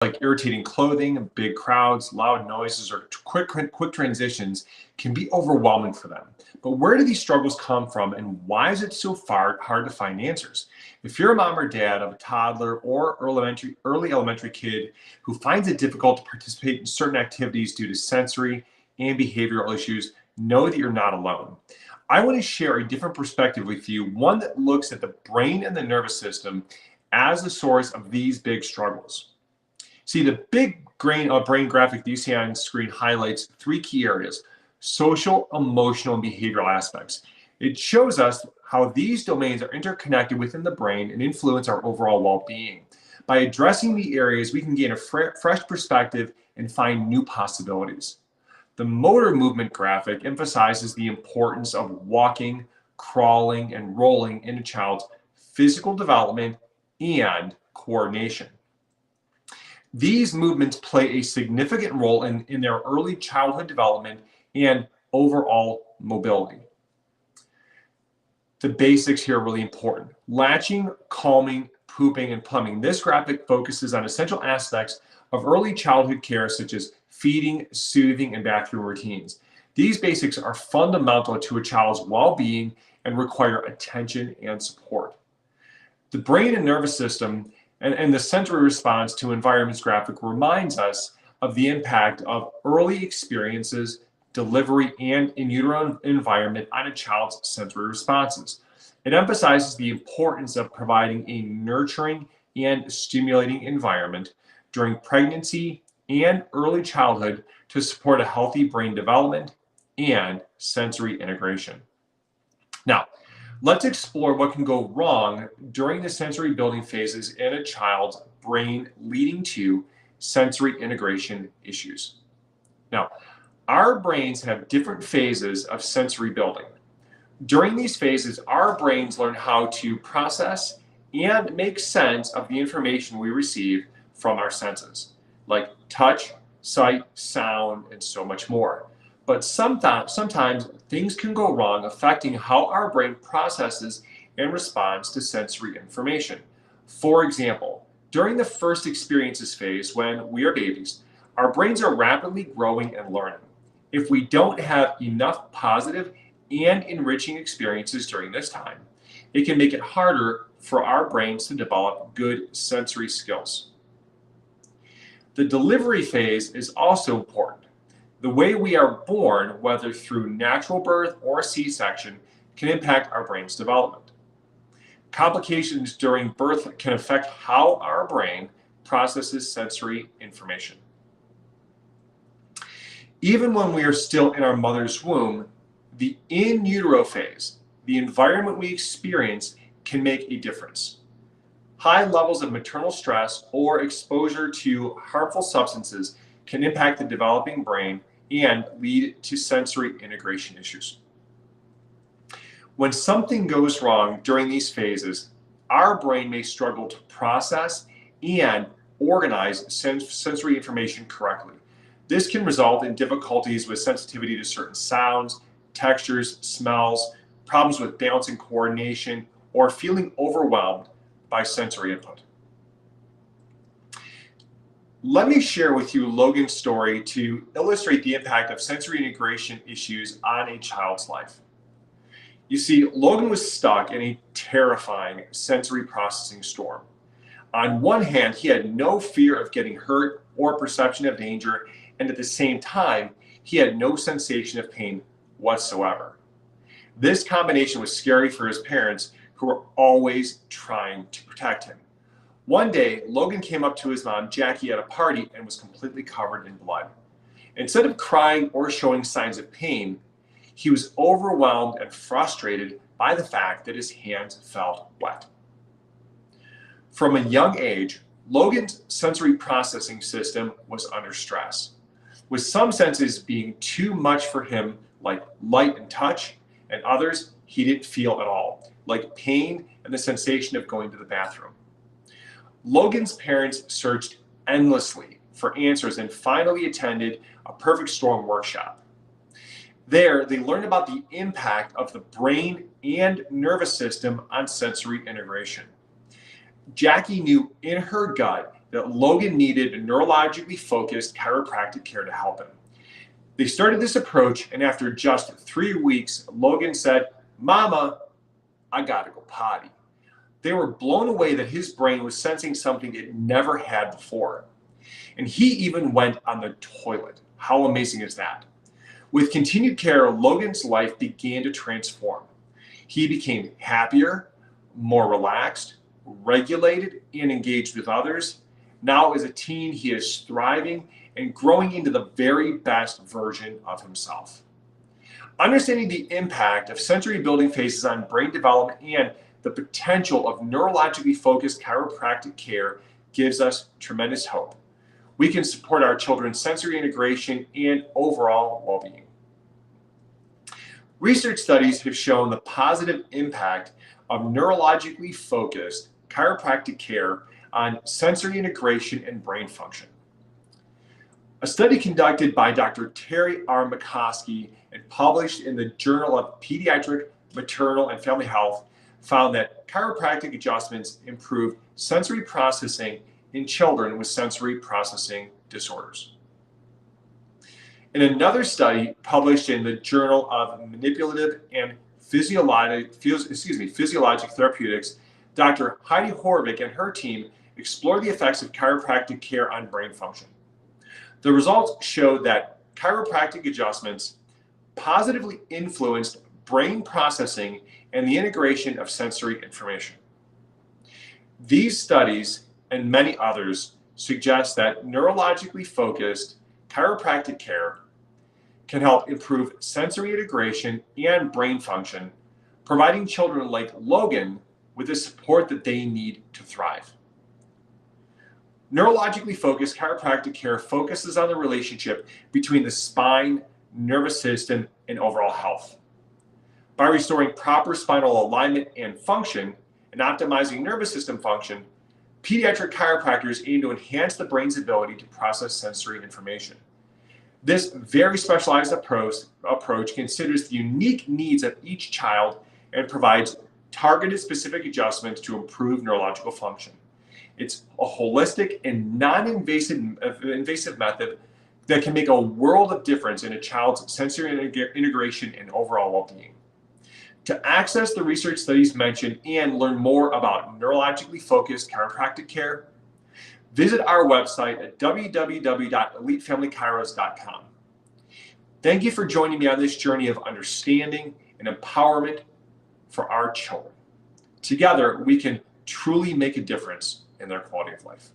like irritating clothing, big crowds, loud noises, or quick transitions can be overwhelming for them. But where do these struggles come from, and why is it so hard to find answers? If you're a mom or dad of a toddler or early elementary kid who finds it difficult to participate in certain activities due to sensory and behavioral issues, know that you're not alone. I want to share a different perspective with you, one that looks at the brain and the nervous system as the source of these big struggles. See, the big brain graphic that you see on screen highlights three key areas: social, emotional, and behavioral aspects. It shows us how these domains are interconnected within the brain and influence our overall well-being. By addressing the areas, we can gain a fresh perspective and find new possibilities. The motor movement graphic emphasizes the importance of walking, crawling, and rolling in a child's physical development and coordination. These movements play a significant role in their early childhood development and overall mobility. The basics here are really important: latching, calming, pooping, and plumbing. This graphic focuses on essential aspects of early childhood care, such as feeding, soothing, and bathroom routines. These basics are fundamental to a child's well-being and require attention and support. The brain and nervous system and the sensory response to environments graphic reminds us of the impact of early experiences, delivery, and in utero environment on a child's sensory responses. It emphasizes the importance of providing a nurturing and stimulating environment during pregnancy and early childhood to support a healthy brain development and sensory integration. Now, let's explore what can go wrong during the sensory building phases in a child's brain, leading to sensory integration issues. Now, our brains have different phases of sensory building. During these phases, our brains learn how to process and make sense of the information we receive from our senses, like touch, sight, sound, and so much more. But sometimes things can go wrong, affecting how our brain processes and responds to sensory information. For example, during the first experiences phase, when we are babies, our brains are rapidly growing and learning. If we don't have enough positive and enriching experiences during this time, it can make it harder for our brains to develop good sensory skills. The delivery phase is also important. The way we are born, whether through natural birth or C-section, can impact our brain's development. Complications during birth can affect how our brain processes sensory information. Even when we are still in our mother's womb, the in utero phase, the environment we experience, can make a difference. High levels of maternal stress or exposure to harmful substances can impact the developing brain and lead to sensory integration issues. When something goes wrong during these phases, our brain may struggle to process and organize sensory information correctly. This can result in difficulties with sensitivity to certain sounds, textures, smells, problems with balance and coordination, or feeling overwhelmed by sensory input. Let me share with you Logan's story to illustrate the impact of sensory integration issues on a child's life. You see, Logan was stuck in a terrifying sensory processing storm. On one hand, he had no fear of getting hurt or perception of danger, and at the same time, he had no sensation of pain whatsoever. This combination was scary for his parents, who were always trying to protect him. One day, Logan came up to his mom, Jackie, at a party and was completely covered in blood. Instead of crying or showing signs of pain, he was overwhelmed and frustrated by the fact that his hands felt wet. From a young age, Logan's sensory processing system was under stress, with some senses being too much for him, like light and touch, and others he didn't feel at all, like pain and the sensation of going to the bathroom. Logan's parents searched endlessly for answers and finally attended a perfect storm workshop. There, they learned about the impact of the brain and nervous system on sensory integration. Jackie knew in her gut that Logan needed neurologically focused chiropractic care to help him. They started this approach, and after just 3 weeks, Logan said, "Mama, I gotta go potty." They were blown away that his brain was sensing something it never had before. And he even went on the toilet. How amazing is that? With continued care, Logan's life began to transform. He became happier, more relaxed, regulated, and engaged with others. Now, as a teen, he is thriving and growing into the very best version of himself. Understanding the impact of sensory building phases on brain development and the potential of neurologically focused chiropractic care gives us tremendous hope. We can support our children's sensory integration and overall well-being. Research studies have shown the positive impact of neurologically focused chiropractic care on sensory integration and brain function. A study conducted by Dr. Terry R. McCoskey and published in the Journal of Pediatric, Maternal, and Family Health found that chiropractic adjustments improve sensory processing in children with sensory processing disorders. In another study published in the Journal of Manipulative and Physiologic Therapeutics, Dr. Heidi Horvick and her team explored the effects of chiropractic care on brain function. The results showed that chiropractic adjustments positively influenced brain processing and the integration of sensory information. These studies and many others suggest that neurologically focused chiropractic care can help improve sensory integration and brain function, providing children like Logan with the support that they need to thrive. Neurologically focused chiropractic care focuses on the relationship between the spine, nervous system, and overall health. By restoring proper spinal alignment and function and optimizing nervous system function, pediatric chiropractors aim to enhance the brain's ability to process sensory information. This very specialized approach considers the unique needs of each child and provides targeted specific adjustments to improve neurological function. It's a holistic and non-invasive method that can make a world of difference in a child's sensory integration and overall well-being. To access the research studies mentioned and learn more about neurologically focused chiropractic care, visit our website at www.elitefamilychiros.com. Thank you for joining me on this journey of understanding and empowerment for our children. Together, we can truly make a difference in their quality of life.